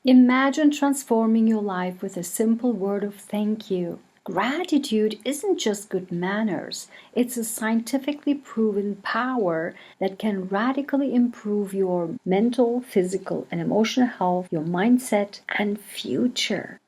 Imagine transforming your life with a simple word of thank you. Gratitude isn't just good manners, it's a scientifically proven power that can radically improve your mental, physical, and emotional health, your mindset, and future.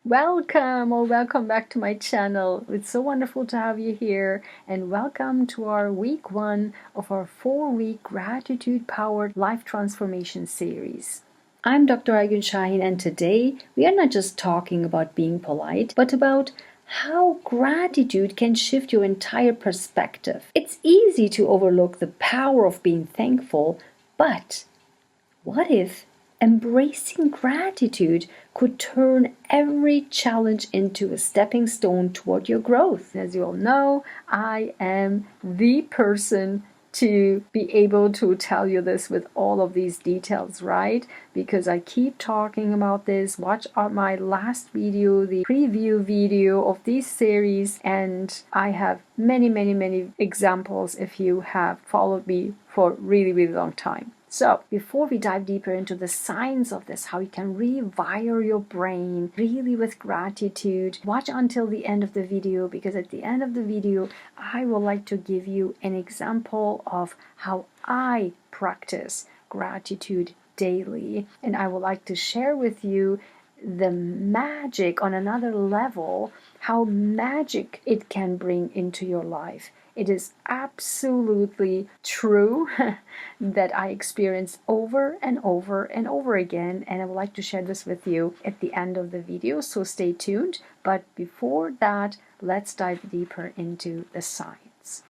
Welcome or welcome back to my channel. It's so wonderful to have you here, and welcome to our week 1 of our 4-week gratitude powered life transformation series. I'm Dr. Drayguensahin, and today we are not just talking about being polite, but about how gratitude can shift your entire perspective. It's easy to overlook the power of being thankful, but what if embracing gratitude could turn every challenge into a stepping stone toward your growth? As you all know, I am the person to be able to tell you this with all of these details, right? Because I keep talking about this. Watch out my last video, the preview video of this series, and I have many examples if you have followed me for really long time. So, before we dive deeper into the science of this, how you can rewire your brain really with gratitude, watch until the end of the video, because at the end of the video, I would like to give you an example of how I practice gratitude daily, and I would like to share with you the magic on another level, how magic it can bring into your life. It is absolutely true that I experience over and over again, and I would like to share this with you at the end of the video, so stay tuned. But before that, let's dive deeper into the science.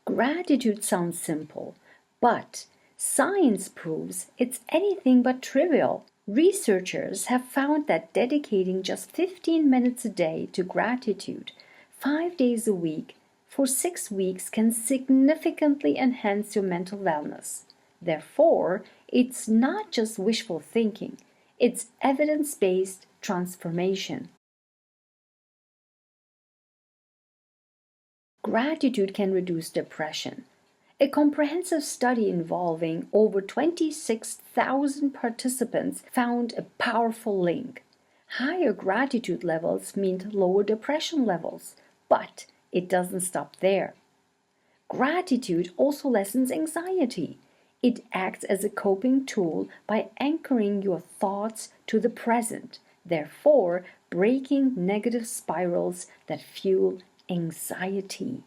Gratitude sounds simple, but science proves it's anything but trivial. Researchers have found that dedicating just 15 minutes a day to gratitude, 5 days a week, for 6 weeks can significantly enhance your mental wellness. Therefore, it's not just wishful thinking, it's evidence-based transformation. Gratitude can reduce depression. A comprehensive study involving over 26,000 participants found a powerful link. Higher gratitude levels mean lower depression levels, but it doesn't stop there. Gratitude also lessens anxiety. It acts as a coping tool by anchoring your thoughts to the present, therefore breaking negative spirals that fuel anxiety.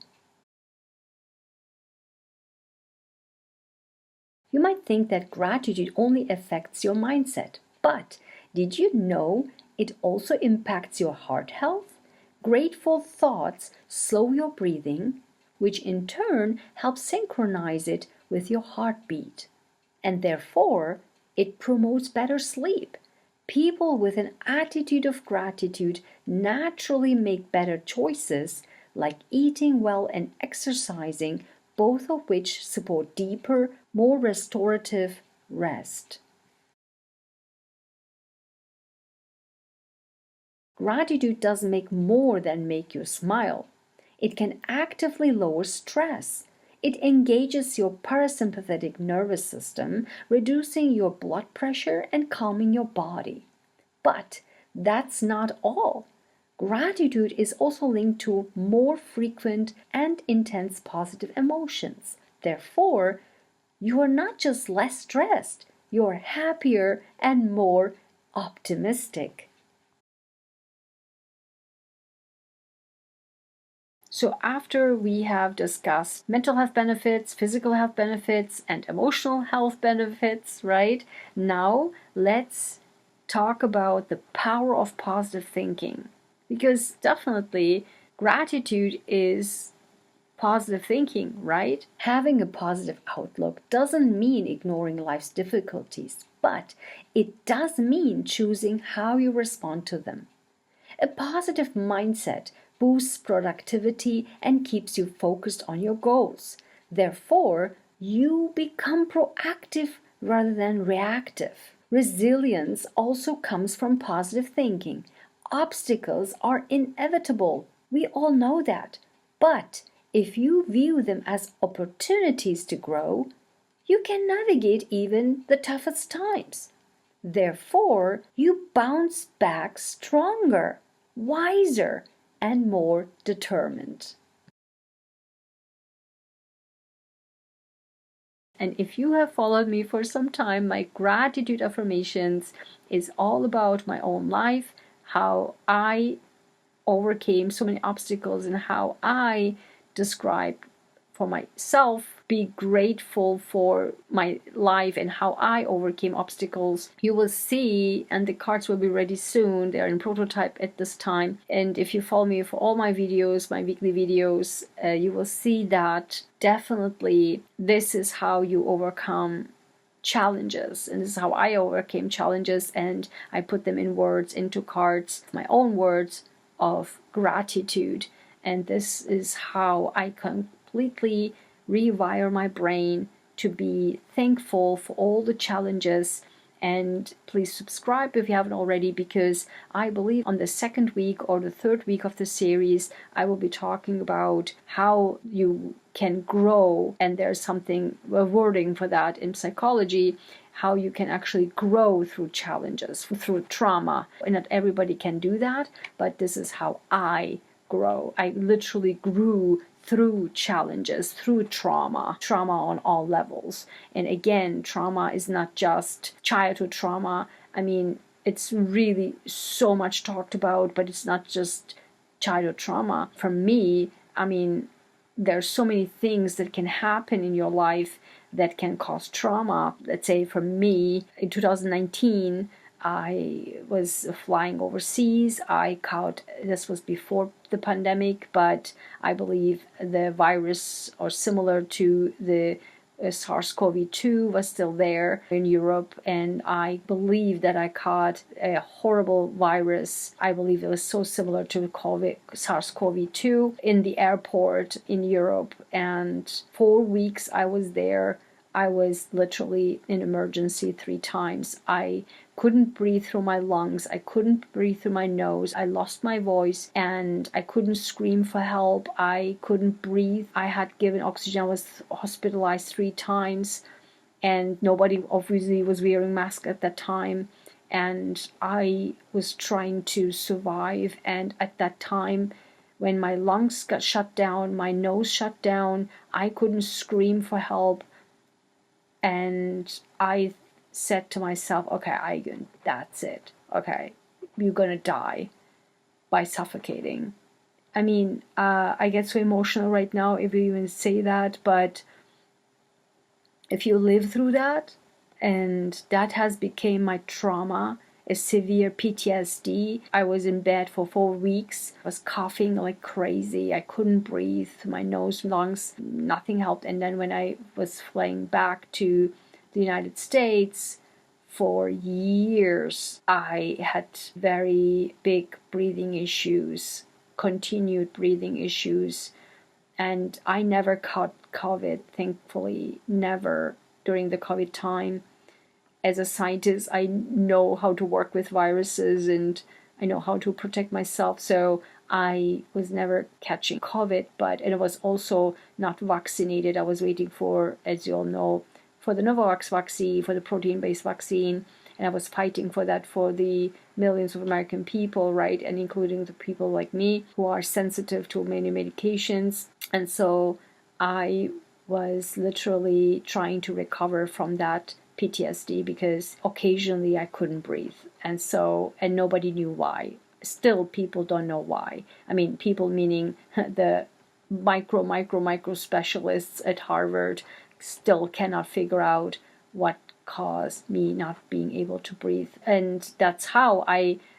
You might think that gratitude only affects your mindset, but did you know it also impacts your heart health? Grateful thoughts slow your breathing, which in turn helps synchronize it with your heartbeat, and therefore it promotes better sleep. People with an attitude of gratitude naturally make better choices, like eating well and exercising, both of which support deeper, more restorative rest. Gratitude doesn't make more than make you smile. It can actively lower stress. It engages your parasympathetic nervous system, reducing your blood pressure and calming your body. But that's not all. Gratitude is also linked to more frequent and intense positive emotions. Therefore, you are not just less stressed, you are happier and more optimistic. So, after we have discussed mental health benefits, physical health benefits, and emotional health benefits, right? Now, let's talk about the power of positive thinking. Because definitely, gratitude is positive thinking, right? Having a positive outlook doesn't mean ignoring life's difficulties, but it does mean choosing how you respond to them. A positive mindset boosts productivity and keeps you focused on your goals. Therefore, you become proactive rather than reactive. Resilience also comes from positive thinking. Obstacles are inevitable. We all know that. But if you view them as opportunities to grow, you can navigate even the toughest times. Therefore, you bounce back stronger, wiser, and more determined. And if you have followed me for some time, my gratitude affirmations is all about my own life, how I overcame so many obstacles, and how I describe for myself, be grateful for my life and how I overcame obstacles. You will see, and the cards will be ready soon. They are in prototype at this time. And if you follow me for all my videos, my weekly videos, you will see that definitely this is how you overcome challenges, and this is how I overcame challenges, and I put them in words, into cards, my own words of gratitude. And this is how I completely rewire my brain to be thankful for all the challenges. And please subscribe if you haven't already, because I believe on the second week or the third week of the series, I will be talking about how you can grow. And there's something, a wording for that in psychology, how you can actually grow through challenges, through trauma. And not everybody can do that, but this is how I grow. I literally grew through challenges, through trauma on all levels. And again, trauma is not just childhood trauma. I mean, it's really so much talked about, but it's not just childhood trauma. For me, I mean, there's so many things that can happen in your life that can cause trauma. Let's say for me, in 2019, I was flying overseas. I caught, this was before the pandemic, but I believe the virus, or similar to the SARS-CoV-2, was still there in Europe, and I believe that I caught a horrible virus. I believe it was so similar to SARS-CoV-2 in the airport in Europe, and 4 weeks I was there. I was literally in emergency 3 times. I couldn't breathe through my lungs. I couldn't breathe through my nose. I lost my voice and I couldn't scream for help. I couldn't breathe. I had given oxygen. I was hospitalized 3 times, and nobody obviously was wearing masks at that time. And I was trying to survive. And at that time, when my lungs got shut down, my nose shut down, I couldn't scream for help. And I said to myself, okay, that's it. Okay, you're gonna die by suffocating. I mean, I get so emotional right now if you even say that, but if you live through that, and that has become my trauma, a severe PTSD. I was in bed for 4 weeks. I was coughing like crazy. I couldn't breathe. My nose, lungs, nothing helped. And then when I was flying back to the United States, for years, I had very big breathing issues, continued breathing issues. And I never caught COVID, thankfully, never during the COVID time. As a scientist, I know how to work with viruses and I know how to protect myself. So I was never catching COVID, and I was also not vaccinated. I was waiting for, as you all know, for the Novavax vaccine, for the protein-based vaccine. And I was fighting for that for the millions of American people, right? And including the people like me who are sensitive to many medications. And so I was literally trying to recover from that PTSD because occasionally I couldn't breathe. And nobody knew why. Still, people don't know why. I mean, people meaning the micro specialists at Harvard still cannot figure out what caused me not being able to breathe. And that's how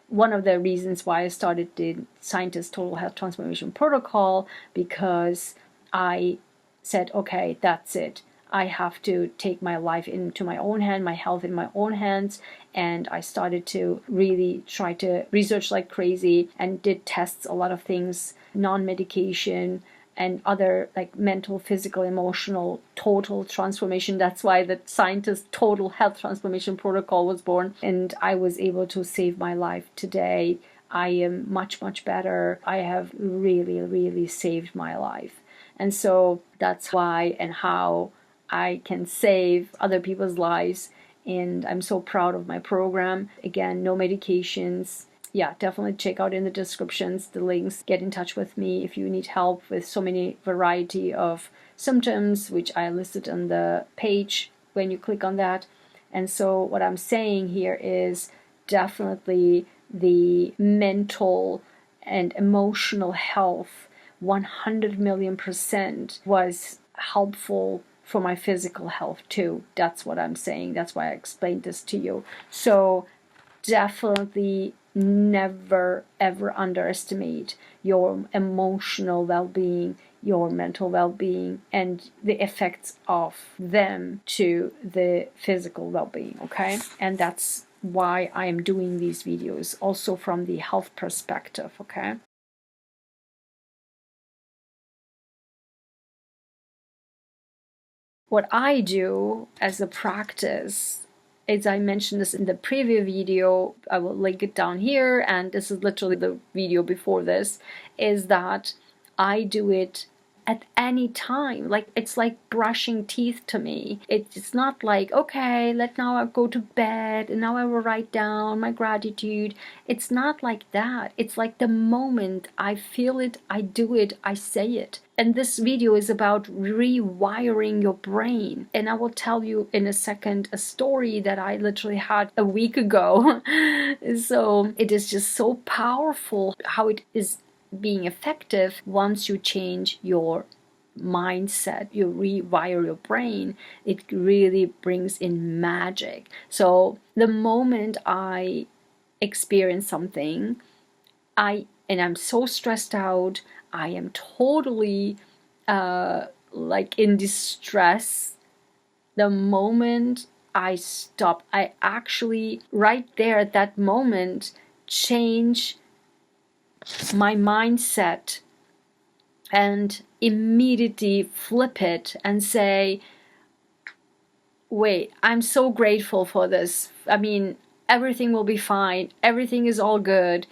one of the reasons why I started the Scientist Total Health Transformation Protocol, because I said, okay, that's it. I have to take my life into my own hand, my health in my own hands. And I started to really try to research like crazy and did tests, a lot of things, non-medication, and other like mental, physical, emotional, total transformation. That's why the Scientist Total Health Transformation Protocol was born. And I was able to save my life today. I am much, much better. I have really, really saved my life. And so that's why and how I can save other people's lives. And I'm so proud of my program. Again, no medications. Yeah, definitely check out in the descriptions the links. Get in touch with me if you need help with so many variety of symptoms, which I listed on the page when you click on that. And so what I'm saying here is definitely the mental and emotional health 100 million% was helpful for my physical health too. That's what I'm saying. That's why I explained this to you. So definitely never ever underestimate your emotional well-being, your mental well-being, and the effects of them to the physical well-being, okay? And that's why I am doing these videos, also from the health perspective, okay? What I do as a practice, as I mentioned this in the previous video, I will link it down here, and this is literally the video before this, is that I do it at any time. Like, it's like brushing teeth to me. It's not like, okay, now I go to bed and now I will write down my gratitude. It's not like that. It's like the moment I feel it, I do it, I say it. And this video is about rewiring your brain. And I will tell you in a second a story that I literally had a week ago. So it is just so powerful how it is being effective once you change your mindset, you rewire your brain. It really brings in magic. So the moment I experience something, and I'm so stressed out, I am totally like in distress. The moment I stop, I actually right there at that moment change my mindset and immediately flip it and say, wait, I'm so grateful for this. I mean, everything will be fine. Everything is all good.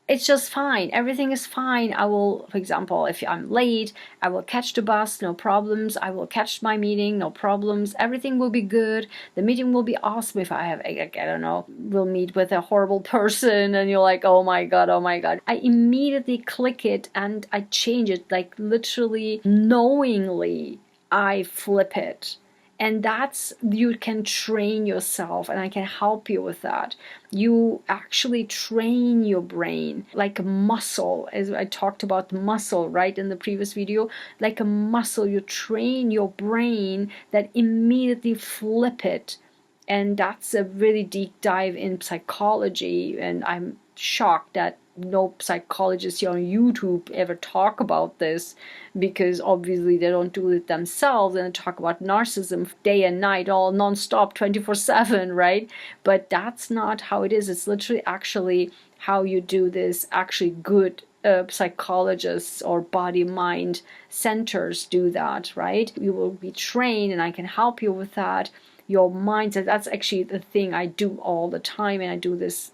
It's just fine. Everything is fine. I will, for example, if I'm late, I will catch the bus, no problems. I will catch my meeting, no problems. Everything will be good. The meeting will be awesome. If I have, I don't know, we'll meet with a horrible person and you're like, oh my God, oh my God. I immediately click it and I change it, like literally knowingly I flip it. And that's, you can train yourself, and I can help you with that. You actually train your brain like a muscle, as I talked about muscle, right, in the previous video. Like a muscle, you train your brain that immediately flip it. And that's a really deep dive in psychology, and I'm shocked that no psychologists here on YouTube ever talk about this, because obviously they don't do it themselves and talk about narcissism day and night, all non-stop 24/7, right? But that's not how it is. It's literally actually how you do this. Actually good psychologists or body mind centers do that, right? You will be trained and I can help you with that. Your mindset, that's actually the thing I do all the time, and I do this,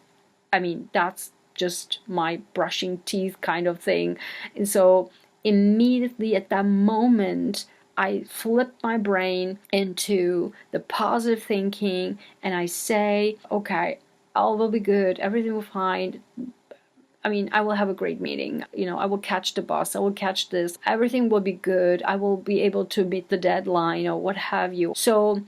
I mean, that's just my brushing teeth kind of thing. And so immediately at that moment, I flip my brain into the positive thinking and I say, okay, all will be good, everything will be fine. I mean, I will have a great meeting. You know, I will catch the bus. I will catch this. Everything will be good. I will be able to meet the deadline or what have you. So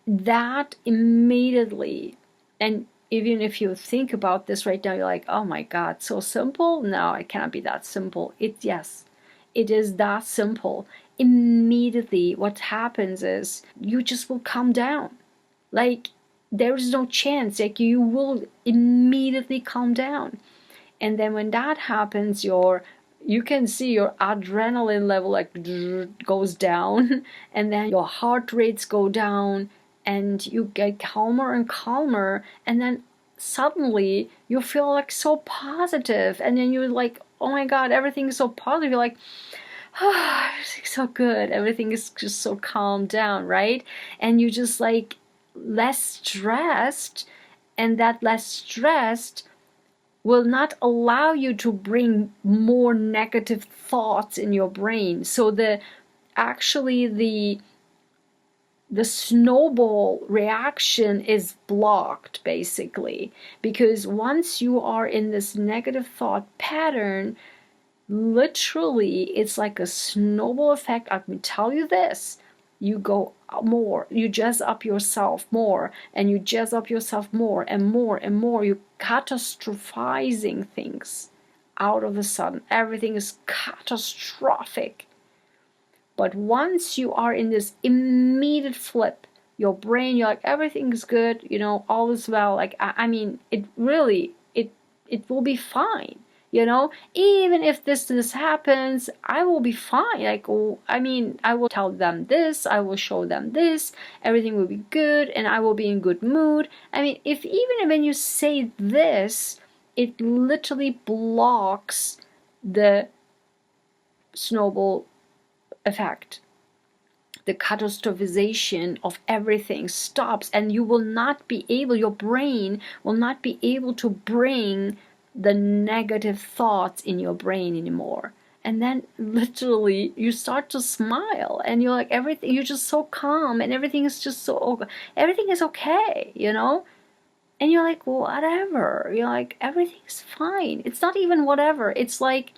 that immediately, and even if you think about this right now, you're like, oh my God, so simple? No, it cannot be that simple. Yes, it is that simple. Immediately, what happens is you just will calm down. Like, there is no chance. Like, you will immediately calm down. And then when that happens, you can see your adrenaline level like goes down, and then your heart rates go down, and you get calmer and calmer, and then suddenly you feel like so positive, and then you're like, oh my God, everything is so positive. You're like, oh, everything's so good, everything is just so calmed down, right? And you just like less stressed, and that less stressed will not allow you to bring more negative thoughts in your brain. So the the snowball reaction is blocked, basically, because once you are in this negative thought pattern, literally it's like a snowball effect. I can tell you this: you go more, you jazz up yourself more, and you jazz up yourself more and more and more. You're catastrophizing things. Out of the sudden, everything is catastrophic. But once you are in this immediate flip, your brain, you're like, everything's good, all is well. Like, I mean, it really, it will be fine. Even if this happens, I will be fine. Like, I mean, I will tell them this, I will show them this, everything will be good, and I will be in good mood. I mean, even when you say this, it literally blocks the snowball effect. The catastrophization of everything stops, and you will not be able, your brain will not be able to bring the negative thoughts in your brain anymore. And then literally you start to smile, and you're like, everything, you're just so calm, and everything is just everything is okay, and you're like, well, whatever, you're like, everything's fine. It's not even whatever, it's like,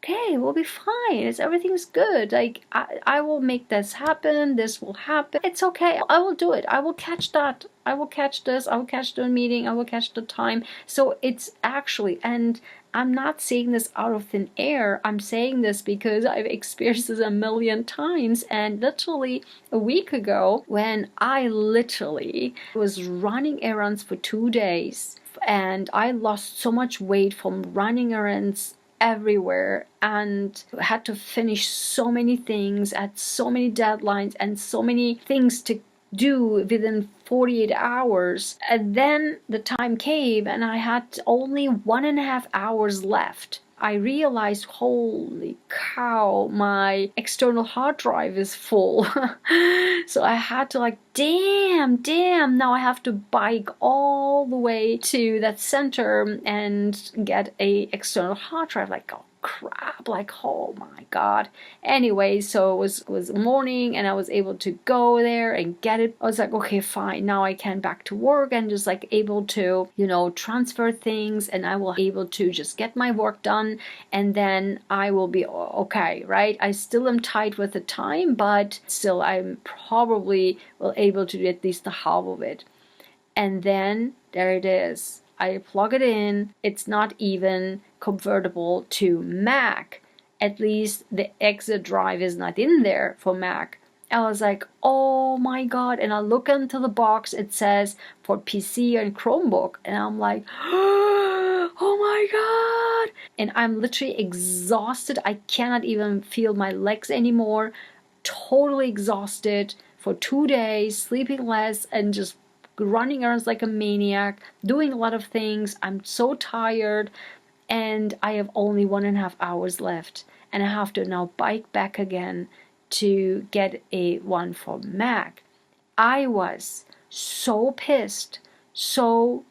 okay, we'll be fine. Everything's good. Like, I will make this happen. This will happen. It's okay. I will do it. I will catch that. I will catch this. I will catch the meeting. I will catch the time. So it's actually, and I'm not saying this out of thin air. I'm saying this because I've experienced this a million times. And literally a week ago, when I literally was running errands for 2 days, and I lost so much weight from running errands everywhere, and had to finish so many things, at so many deadlines, and so many things to do within 48 hours. And then the time came, and I had only 1.5 hours left. I realized, holy cow, my external hard drive is full. So I had to, like, damn, now I have to bike all the way to that center and get a external hard drive. Like, oh crap, like, oh my god. Anyway, so it was morning, and I was able to go there and get it. I was like, okay, fine, now I can back to work, and just like able to transfer things, and I will able to just get my work done, and then I will be okay, right? I still am tight with the time, but still I'm probably will able to do at least the half of it. And then there it is. I plug it in. It's not even convertible to Mac. At least the exit drive is not in there for Mac. I was like, oh my god. And I look into the box, it says for PC and Chromebook, and I'm like, oh my god. And I'm literally exhausted. I cannot even feel my legs anymore. Totally exhausted for 2 days, sleeping less, and just running errands like a maniac, doing a lot of things. I'm so tired, and I have only 1.5 hours left, and I have to now bike back again to get a one for Mac. I was so pissed, so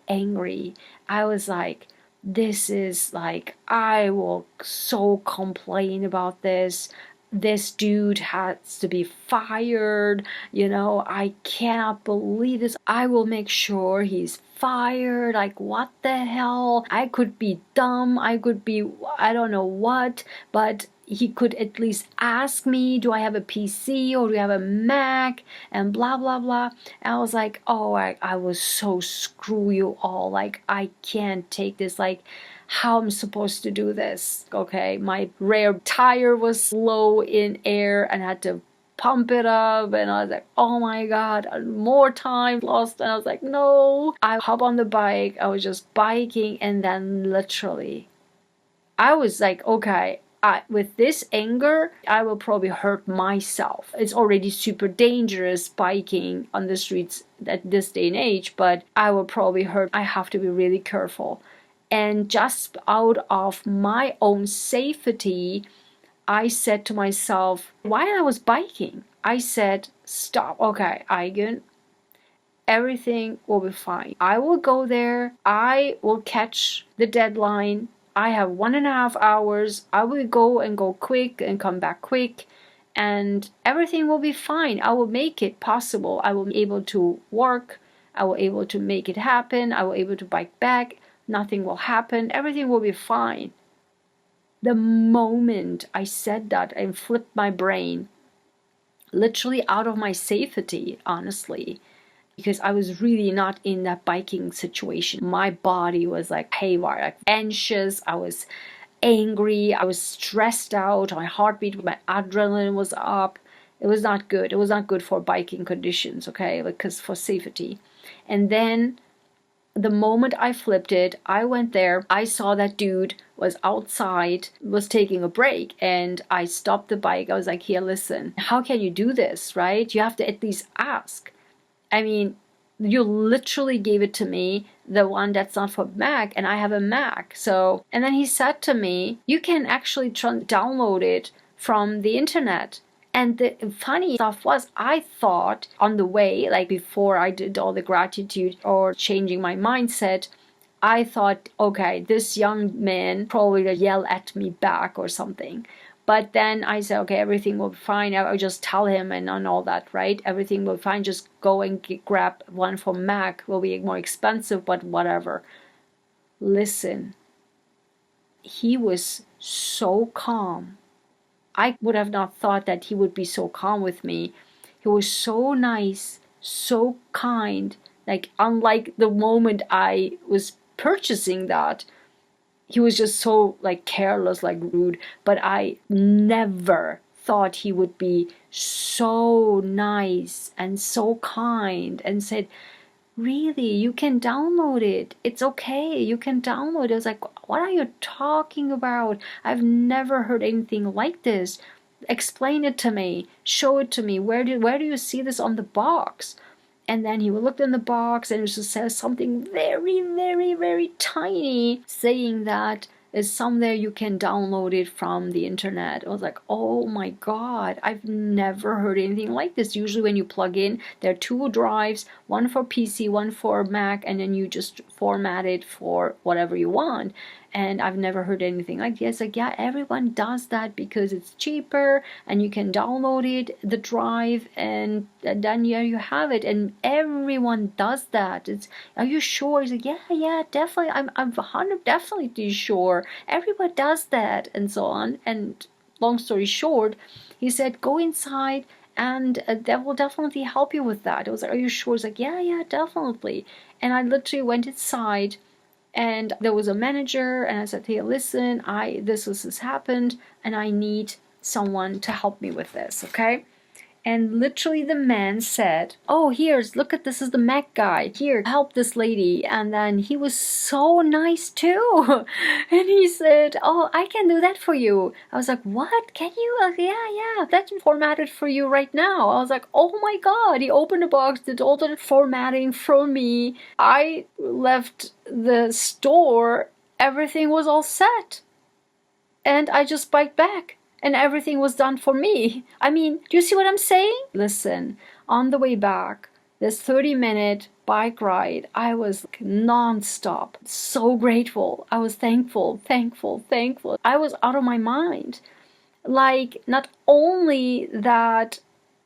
angry. I was like, this is like, I will so complain about this. This dude has to be fired. I cannot believe this. I will make sure he's fired. Like, what the hell? I could be dumb. I could be, I don't know what, but he could at least ask me, do I have a PC or do I have a Mac, and blah blah blah. And I was like, oh, I was so screw you all. Like, I can't take this. Like, how I'm supposed to do this. Okay, my rear tire was low in air, and I had to pump it up, and I was like, oh my god, more time lost. And I was like, no. I hop on the bike. I was just biking, and then literally I was like, okay, with this anger, I will probably hurt myself. It's already super dangerous biking on the streets at this day and age, but I will probably hurt. I have to be really careful. And just out of my own safety, I said to myself, while I was biking, I said, stop. Okay, Aigen, everything will be fine. I will go there. I will catch the deadline. I have 1.5 hours. I will go quick and come back quick. and everything will be fine. I will make it possible. I will be able to work. I will be able to make it happen. I will be able to bike back. Nothing will happen. Everything will be fine. The moment I said that, I flipped my brain literally out of my safety, honestly, because I was really not in that biking situation. My body was like haywire, like anxious. I was angry. I was stressed out. My heartbeat, my adrenaline was up. It was not good. It was not good for biking conditions, okay? Because for safety. And then the moment I flipped it, I went there. I saw that dude was outside, was taking a break, and I stopped the bike. I was like, here, listen, how can you do this, right? You have to at least ask. I mean, you literally gave it to me, the one that's not for Mac, and I have a Mac. So, and then he said to me, you can actually download it from the internet. And the funny stuff was, I thought on the way, like before I did all the gratitude or changing my mindset, I thought, okay, this young man probably will yell at me back or something. But then I said, okay, everything will be fine. I'll just tell him and all that, right? Everything will be fine. Just go and grab one from Mac. Will be more expensive, but whatever. Listen, he was so calm. I would have not thought that he would be so calm with me. He was so nice, so kind. Like, unlike the moment I was purchasing that, he was just so like careless, like rude. But I never thought he would be so nice and so kind and said, really, you can download it. It's okay. You can download it. I was like, what are you talking about? I've never heard anything like this. Explain it to me. Show it to me. Where do you see this on the box? And then he looked in the box and it just says something very, very, very tiny saying that is somewhere you can download it from the internet. I was like, oh my God, I've never heard anything like this. Usually when you plug in, there are two drives, one for PC, one for Mac, and then you just format it for whatever you want. And I've never heard anything like this. Like, yeah, everyone does that because it's cheaper and you can download it, the drive, and then yeah, you have it. And everyone does that. It's, are you sure? He's like, yeah, definitely. I'm 100 definitely sure. Everyone does that, and so on. And long story short, he said, go inside and that will definitely help you with that. I was like, are you sure? He's like, yeah, definitely. And I literally went inside. And there was a manager, and I said, hey, listen, this has happened, and I need someone to help me with this, okay? And literally the man said, oh, look at this is the Mac guy. Here, help this lady. And then he was so nice too. And he said, oh, I can do that for you. I was like, what? Can you? Yeah, that's formatted for you right now. I was like, oh my God. He opened the box, did all the formatting for me. I left the store. Everything was all set. And I just biked back. And everything was done for me. I mean, do you see what I'm saying? Listen, on the way back, this 30-minute bike ride, I was non-stop. So grateful. I was thankful. I was out of my mind. Like, not only that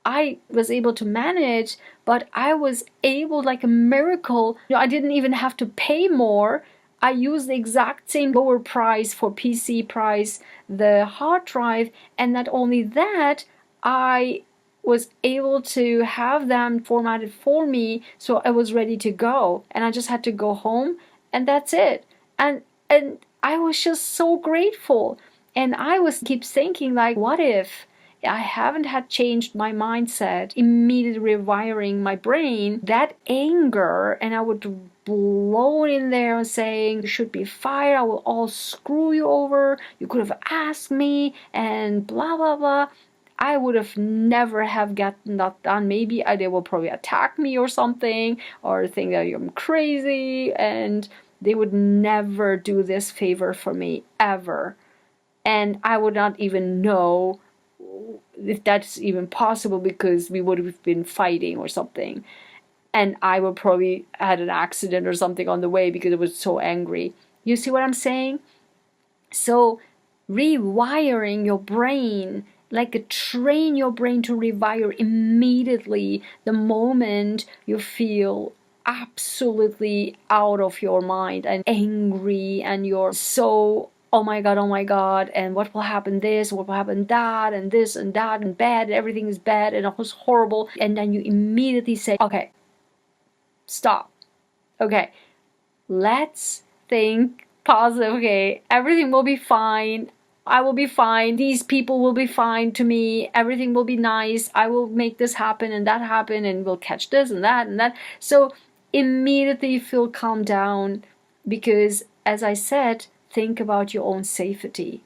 I was able to manage, but I was able, like a miracle. I didn't even have to pay more. I used the exact same lower price for PC price, the hard drive, and not only that, I was able to have them formatted for me, so I was ready to go, and I just had to go home, and that's it. And I was just so grateful, and I was keep thinking, like, what if I haven't had changed my mindset, immediately rewiring my brain, that anger, and I would blown in there saying, you should be fired, I will all screw you over, you could have asked me, and blah, blah, blah. I would have never have gotten that done. Maybe they will probably attack me or something, or think that I'm crazy, and they would never do this favor for me, ever. And I would not even know if that's even possible because we would have been fighting or something. And I would probably had an accident or something on the way because I was so angry. You see what I'm saying? So rewiring your brain like train your brain to rewire immediately the moment you feel absolutely out of your mind and angry, and you're so, oh my god, and what will happen this, what will happen that, and this and that, and bad, everything is bad and it was horrible. And then you immediately say, okay, stop, okay, let's think positive. Okay, everything will be fine. I will be fine. These people will be fine to me. Everything will be nice. I will make this happen and that happen, and we'll catch this and that and that. So immediately feel calm down, because as I said, think about your own safety,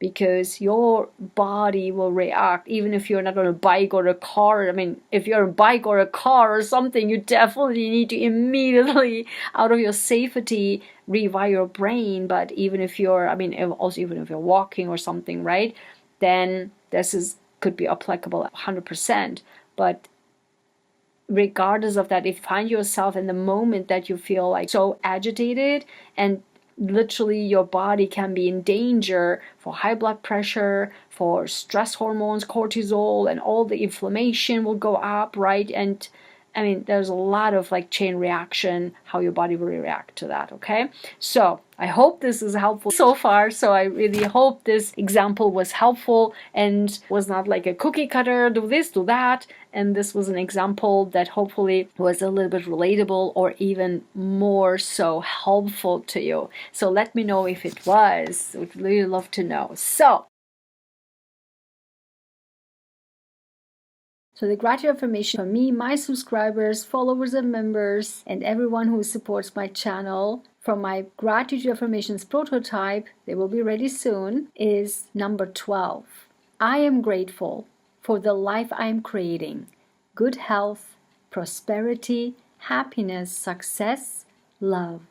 because your body will react even if you're not on a bike or a car. I mean, if you're a bike or a car or something, you definitely need to immediately, out of your safety, rewire your brain. But even if you're, I mean, also even if you're walking or something, right, then could be applicable 100%. But regardless of that, if you find yourself in the moment that you feel like so agitated, and literally your body can be in danger for high blood pressure, for stress hormones, cortisol, and all the inflammation will go up, right? And I mean, there's a lot of like chain reaction, how your body will react to that, okay? So I hope this is helpful so far. So I really hope this example was helpful and was not like a cookie cutter, do this, do that. And this was an example that hopefully was a little bit relatable, or even more so helpful to you. So let me know if it was. I would really love to know. So the gratitude affirmation for me, my subscribers, followers and members, and everyone who supports my channel, from my gratitude affirmations prototype, they will be ready soon, is number 12. I am grateful for the life I am creating. Good health, prosperity, happiness, success, love.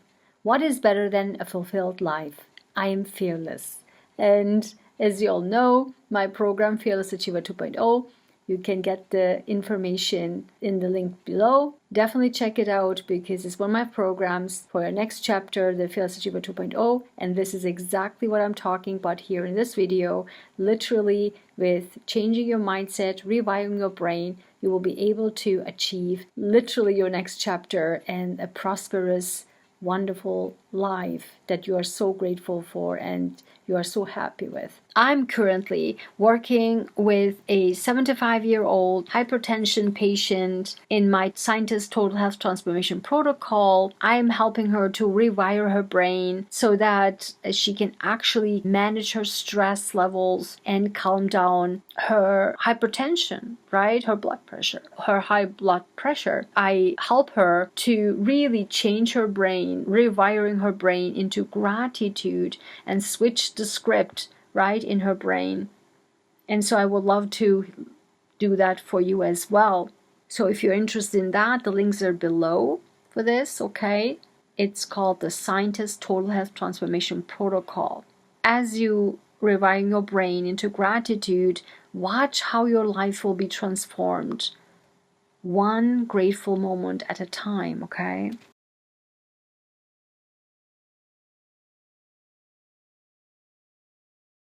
What is better than a fulfilled life? I am fearless. And as you all know, my program Fearless Achiever 2.0, you can get the information in the link below. Definitely check it out, because it's one of my programs for your next chapter, the Fearless Achiever 2.0. And this is exactly what I'm talking about here in this video. Literally, with changing your mindset, rewiring your brain, you will be able to achieve literally your next chapter and a prosperous, wonderful life that you are so grateful for and you are so happy with. I'm currently working with a 75-year-old hypertension patient in my Scientist Total Health Transformation Protocol. I am helping her to rewire her brain so that she can actually manage her stress levels and calm down her hypertension, right? Her blood pressure, her high blood pressure. I help her to really change her brain, rewiring her brain into gratitude, and switch the script, right, in her brain. And so I would love to do that for you as well. So if you're interested in that, the links are below for this, okay? It's called the Scientist Total Health Transformation Protocol. As you rewire your brain into gratitude, watch how your life will be transformed, one grateful moment at a time, okay?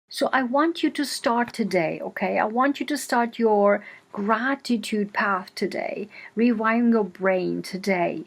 So I want you to start today, okay? I want you to start your gratitude path today, rewiring your brain today.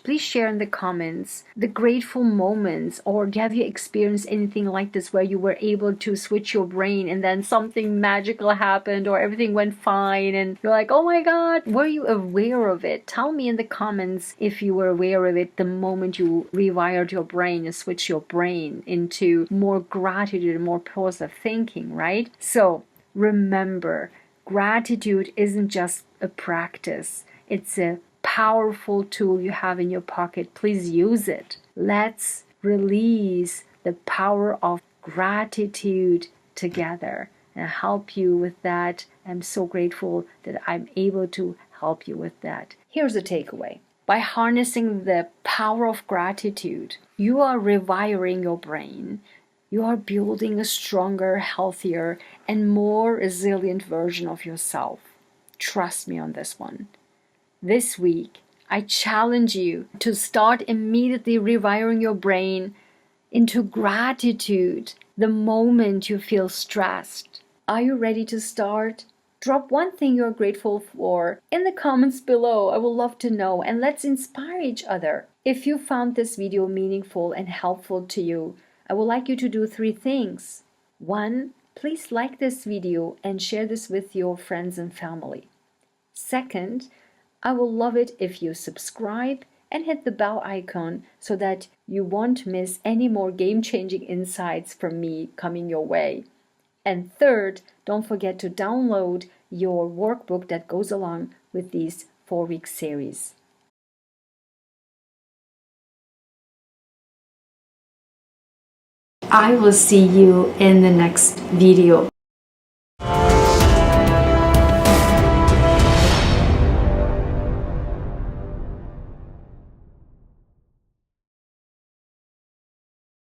Please share in the comments the grateful moments, or have you experienced anything like this where you were able to switch your brain and then something magical happened, or everything went fine and you're like, oh my God, were you aware of it? Tell me in the comments if you were aware of it the moment you rewired your brain and switched your brain into more gratitude and more positive thinking, right? So remember, gratitude isn't just a practice, it's a powerful tool you have in your pocket. Please use it. Let's release the power of gratitude together and help you with that. I'm so grateful that I'm able to help you with that. Here's a takeaway. By harnessing the power of gratitude, you are rewiring your brain. You are building a stronger, healthier, and more resilient version of yourself. Trust me on this one. This week, I challenge you to start immediately rewiring your brain into gratitude the moment you feel stressed, Are you ready to start? Drop one thing you're grateful for in the comments below. I would love to know, and let's inspire each other. If you found this video meaningful and helpful to you, I would like you to do 3 things. 1. Please like this video and share this with your friends and family. 2nd, I will love it if you subscribe and hit the bell icon so that you won't miss any more game-changing insights from me coming your way. And 3rd, don't forget to download your workbook that goes along with these 4-week series. I will see you in the next video.